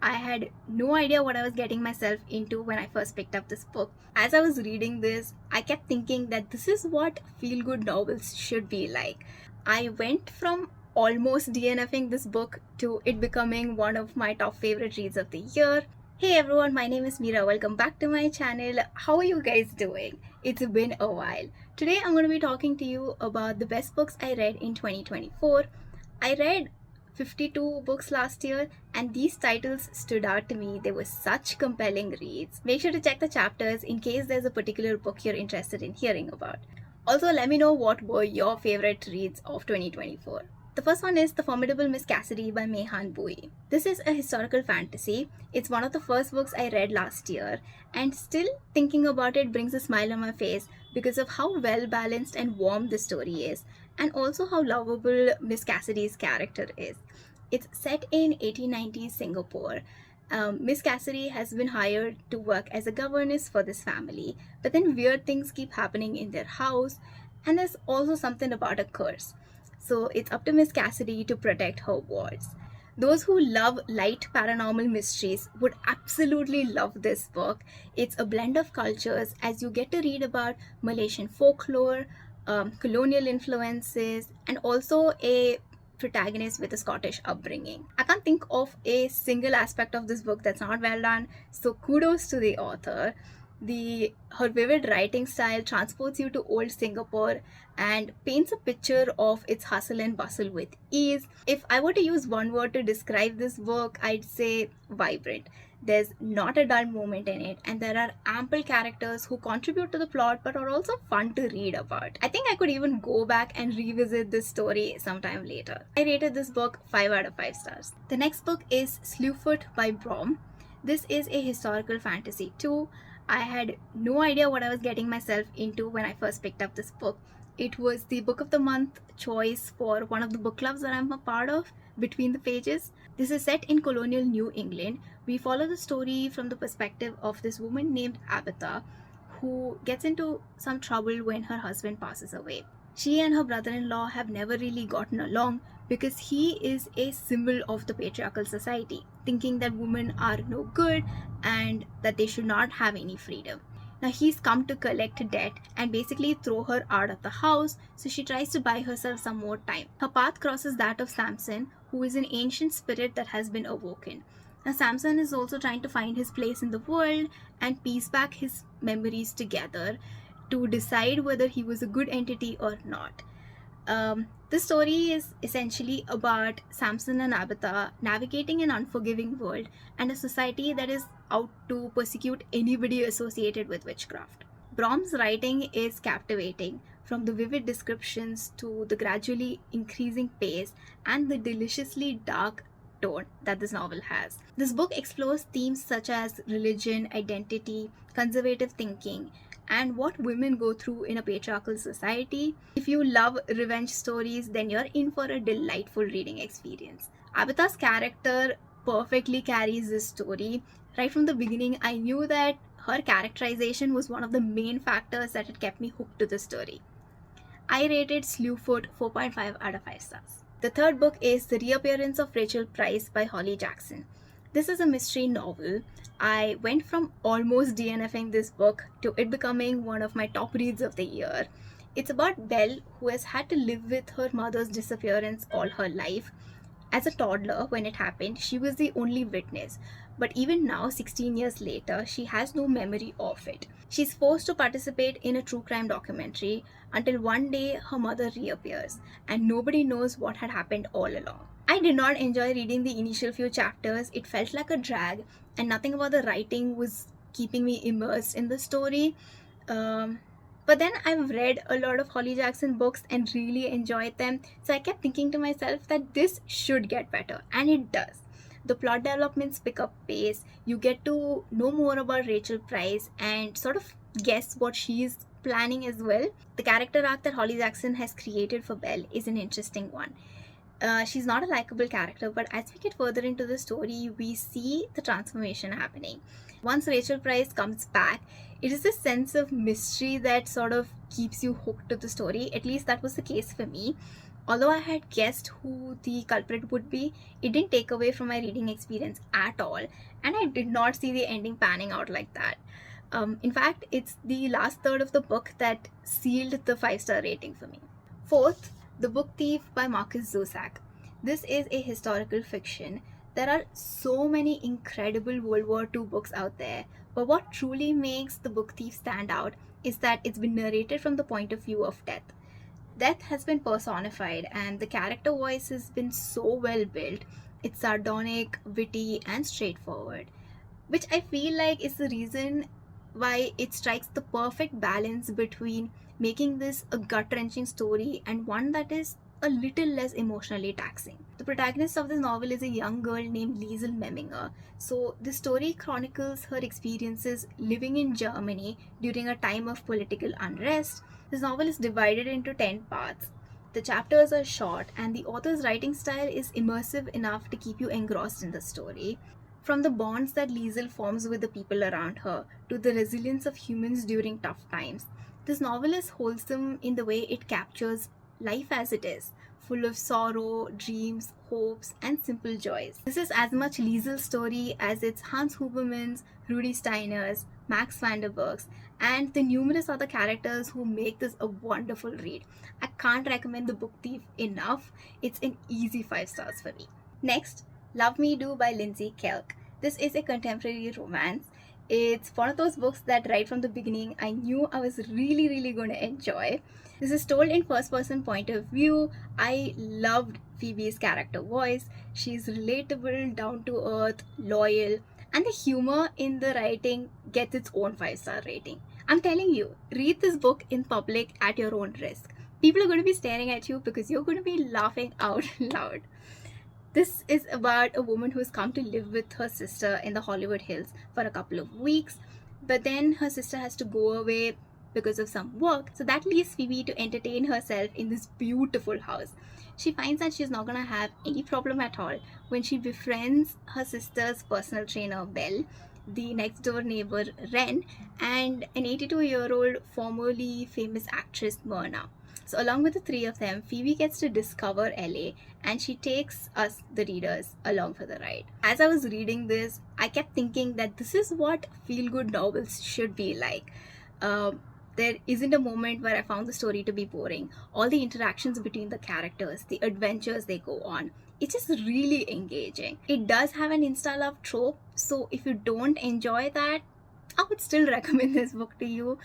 I had no idea what I was getting myself into when I first picked up this book. As I was reading this, I kept thinking that this is what feel good novels should be like. I went from almost DNFing this book to it becoming one of my top favorite reads of the year. Hey everyone, my name is Meera. Welcome back to my channel. How are you guys doing? It's been a while. Today I'm going to be talking to you about the best books I read in 2024. I read 52 books last year and these titles stood out to me. They were such compelling reads. Make sure to check the chapters in case there's a particular book you're interested in hearing about. Also, let me know what were your favorite reads of 2024. The first one is The Formidable Miss Cassidy by Mehan Bui. This is a historical fantasy. It's one of the first books I read last year, and still thinking about it brings a smile on my face because of how well balanced and warm the story is, and also how lovable Miss Cassidy's character is. It's set in 1890s Singapore. Miss Cassidy has been hired to work as a governess for this family, but then weird things keep happening in their house, and there's also something about a curse. So it's up to Miss Cassidy to protect her wards. Those who love light paranormal mysteries would absolutely love this book. It's a blend of cultures as you get to read about Malaysian folklore, colonial influences, and also a protagonist with a Scottish upbringing. I can't think of a single aspect of this book that's not well done, so kudos to the author. Her vivid writing style transports you to old Singapore and paints a picture of its hustle and bustle with ease. If I were to use one word to describe this book, I'd say vibrant. There's not a dull moment in it, and there are ample characters who contribute to the plot but are also fun to read about. I think I could even go back and revisit this story sometime later. I rated this book 5 out of 5 stars. The next book is Slewfoot by Brom. This is a historical fantasy too. I had no idea what I was getting myself into when I first picked up this book. It was the book of the month choice for one of the book clubs that I'm a part of, Between the Pages. This is set in colonial New England. We follow the story from the perspective of this woman named Abatha, who gets into some trouble when her husband passes away. She and her brother-in-law have never really gotten along because he is a symbol of the patriarchal society, thinking that women are no good and that they should not have any freedom. Now he's come to collect debt and basically throw her out of the house, so she tries to buy herself some more time. Her path crosses that of Samson, who is an ancient spirit that has been awoken. Now Samson is also trying to find his place in the world and piece back his memories together to decide whether he was a good entity or not. This story is essentially about Samson and Abatha navigating an unforgiving world and a society that is out to persecute anybody associated with witchcraft. Brom's writing is captivating, from the vivid descriptions to the gradually increasing pace and the deliciously dark tone that this novel has. This book explores themes such as religion, identity, conservative thinking, and what women go through in a patriarchal society. If you love revenge stories, then you're in for a delightful reading experience. Abatha's character perfectly carries this story. Right from the beginning, I knew that her characterization was one of the main factors that had kept me hooked to the story. I rated Slewfoot 4.5 out of 5 stars. The third book is The Reappearance of Rachel Price by Holly Jackson. This is a mystery novel. I went from almost DNFing this book to it becoming one of my top reads of the year. It's about Belle, who has had to live with her mother's disappearance all her life. As a toddler, when it happened, she was the only witness. But even now, 16 years later, she has no memory of it. She's forced to participate in a true crime documentary until one day her mother reappears and nobody knows what had happened all along. I did not enjoy reading the initial few chapters. It felt like a drag and nothing about the writing was keeping me immersed in the story. But then I've read a lot of Holly Jackson books and really enjoyed them. So I kept thinking to myself that this should get better, and it does. The plot developments pick up pace. You get to know more about Rachel Price and sort of guess what she's planning as well. The character arc that Holly Jackson has created for Belle is an interesting one. She's not a likable character, but as we get further into the story, we see the transformation happening. Once Rachel Price comes back, it is a sense of mystery that sort of keeps you hooked to the story. At least that was the case for me. Although I had guessed who the culprit would be, it didn't take away from my reading experience at all, and I did not see the ending panning out like that. In fact, it's the last third of the book that sealed the 5-star rating for me. Fourth, The Book Thief by Marcus Zusak. This is a historical fiction. There are so many incredible World War II books out there, but what truly makes The Book Thief stand out is that it's been narrated from the point of view of death. Death has been personified, and the character voice has been so well built. It's sardonic, witty, and straightforward, which I feel like is the reason why it strikes the perfect balance between making this a gut wrenching story and one that is a little less emotionally taxing. The protagonist of this novel is a young girl named Liesel Memminger. So, the story chronicles her experiences living in Germany during a time of political unrest. This novel is divided into 10 parts. The chapters are short, and the author's writing style is immersive enough to keep you engrossed in the story. From the bonds that Liesel forms with the people around her to the resilience of humans during tough times, this novel is wholesome in the way it captures life as it is, full of sorrow, dreams, hopes, and simple joys. This is as much Liesel's story as it's Hans Huberman's, Rudi Steiner's, Max van der Burg's, and the numerous other characters who make this a wonderful read. I can't recommend The Book Thief enough. It's an easy 5 stars for me. Next, Love Me Do by Lindsay Kelk. This is a contemporary romance. It's one of those books that right from the beginning I knew I was really going to enjoy. This is told in first person point of view. I loved Phoebe's character voice. She's relatable, down to earth, loyal, and the humor in the writing gets its own 5-star rating. I'm telling you, read this book in public at your own risk. People are going to be staring at you because you're going to be laughing out loud. This is about a woman who's come to live with her sister in the Hollywood Hills for a couple of weeks, but then her sister has to go away because of some work, so that leaves Phoebe to entertain herself in this beautiful house. She finds that she's not gonna have any problem at all when she befriends her sister's personal trainer Belle, the next door neighbor Ren, and an 82-year-old formerly famous actress Myrna. So along with the three of them, Phoebe gets to discover LA, and she takes us, the readers, along for the ride. As I was reading this, I kept thinking that this is what feel-good novels should be like. There isn't a moment where I found the story to be boring. All the interactions between the characters, the adventures they go on, it's just really engaging. It does have an insta-love trope, so if you don't enjoy that, I would still recommend this book to you.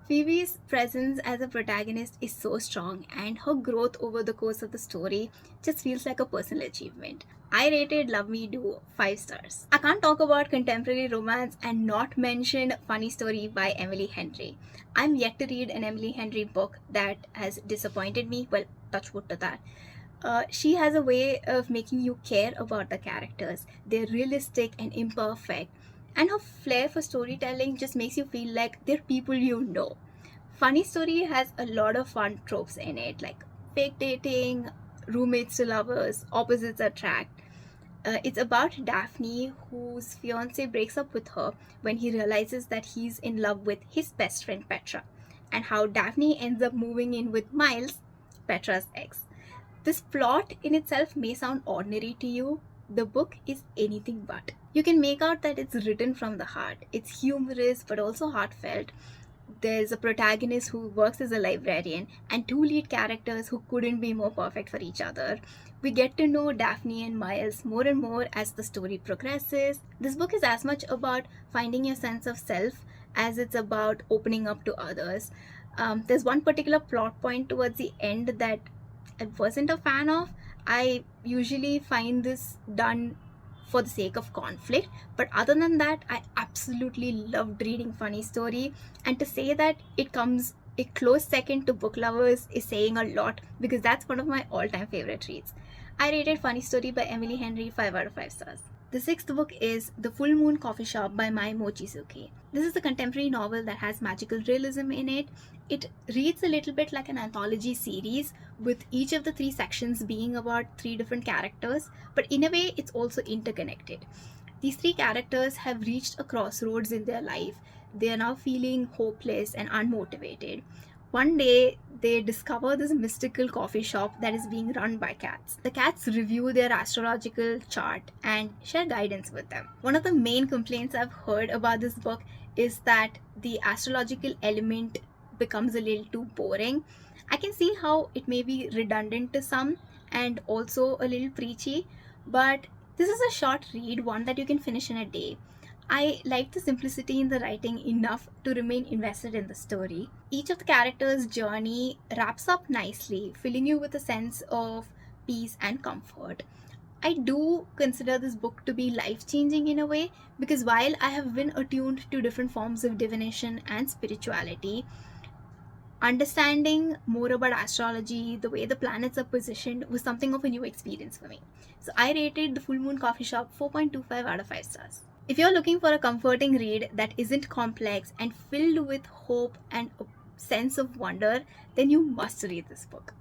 Phoebe's presence as a protagonist is so strong, and her growth over the course of the story just feels like a personal achievement. I rated Love Me Do 5 stars. I can't talk about contemporary romance and not mention Funny Story by Emily Henry. I'm yet to read an Emily Henry book that has disappointed me. Well, touch wood to that. She has a way of making you care about the characters. They're realistic and imperfect, and her flair for storytelling just makes you feel like they're people you know. Funny Story has a lot of fun tropes in it, like fake dating, roommates to lovers, opposites attract. It's about Daphne, whose fiance breaks up with her when he realizes that he's in love with his best friend Petra, and how Daphne ends up moving in with Miles, Petra's ex. This plot in itself may sound ordinary to you. The book is anything but. You can make out that it's written from the heart. It's humorous but also heartfelt. There's a protagonist who works as a librarian and two lead characters who couldn't be more perfect for each other. We get to know Daphne and Miles more and more as the story progresses. This book is as much about finding your sense of self as it's about opening up to others. There's one particular plot point towards the end that I wasn't a fan of. I usually find this done for the sake of conflict, but other than that, I absolutely loved reading Funny Story, and to say that it comes a close second to Book Lovers is saying a lot, because that's one of my all-time favorite reads. I rated Funny Story by Emily Henry 5 out of 5 stars. The sixth book is The Full Moon Coffee Shop by Mai Mochizuki. This is a contemporary novel that has magical realism in it. It reads a little bit like an anthology series, with each of the 3 sections being about 3 different characters, but in a way it's also interconnected. These 3 characters have reached a crossroads in their life. They are now feeling hopeless and unmotivated. One day, they discover this mystical coffee shop that is being run by cats. The cats review their astrological chart and share guidance with them. One of the main complaints I've heard about this book is that the astrological element becomes a little too boring. I can see how it may be redundant to some and also a little preachy, but this is a short read, one that you can finish in a day. I like the simplicity in the writing enough to remain invested in the story. Each of the characters' journey wraps up nicely, filling you with a sense of peace and comfort. I do consider this book to be life changing in a way because while I have been attuned to different forms of divination and spirituality, understanding more about astrology, the way the planets are positioned, was something of a new experience for me. So I rated The Full Moon Coffee Shop 4.25 out of 5 stars. If you're looking for a comforting read that isn't complex and filled with hope and a sense of wonder, then you must read this book.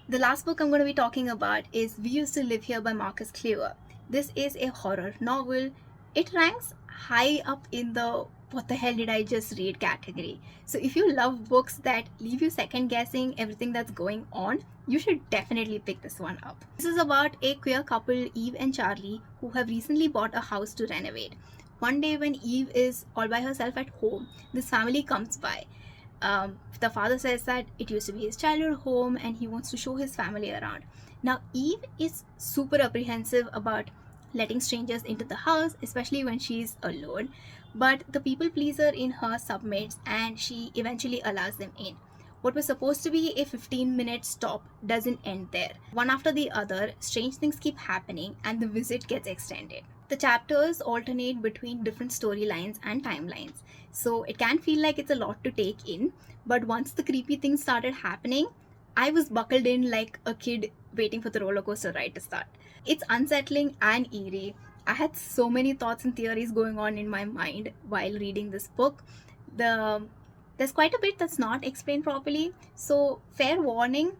The last book I'm going to be talking about is We Used to Live Here by Marcus Cleaver. This is a horror novel. It ranks high up in the what the hell did I just read category. So if you love books that leave you second guessing everything that's going on, you should definitely pick this one up. This is about a queer couple, Eve and Charlie, who have recently bought a house to renovate. One day when Eve is all by herself at home, this family comes by. The father says that it used to be his childhood home and he wants to show his family around. Now Eve is super apprehensive about letting strangers into the house, especially when she's alone, but the people pleaser in her submits and she eventually allows them in. What was supposed to be a 15-minute stop doesn't end there. One after the other, strange things keep happening and the visit gets extended. The chapters alternate between different storylines and timelines, so it can feel like it's a lot to take in, but once the creepy things started happening, I was buckled in like a kid waiting for the roller coaster ride to start. It's unsettling and eerie. I had so many thoughts and theories going on in my mind while reading this book. There's quite a bit that's not explained properly, so fair warning,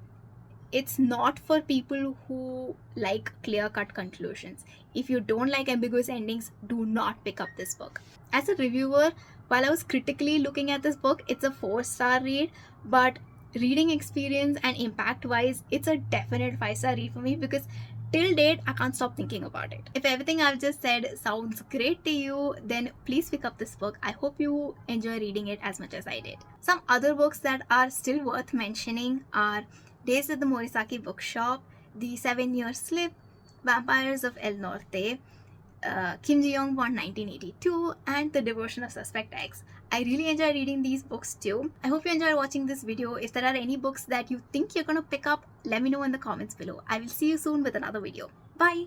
it's not for people who like clear-cut conclusions. If you don't like ambiguous endings, do not pick up this book. As a reviewer, while I was critically looking at this book, it's a 4-star read, but reading experience and impact wise, it's a definite 5-star read for me because till date I can't stop thinking about it. If everything I've just said sounds great to you, then please pick up this book. I hope you enjoy reading it as much as I did. Some other books that are still worth mentioning are Days at the Morisaki Bookshop, The 7-Year Slip, Vampires of El Norte, Kim Ji-young Born 1982, and The Devotion of Suspect X. I really enjoy reading these books too. I hope you enjoyed watching this video. If there are any books that you think you're gonna pick up, let me know in the comments below. I will see you soon with another video. Bye!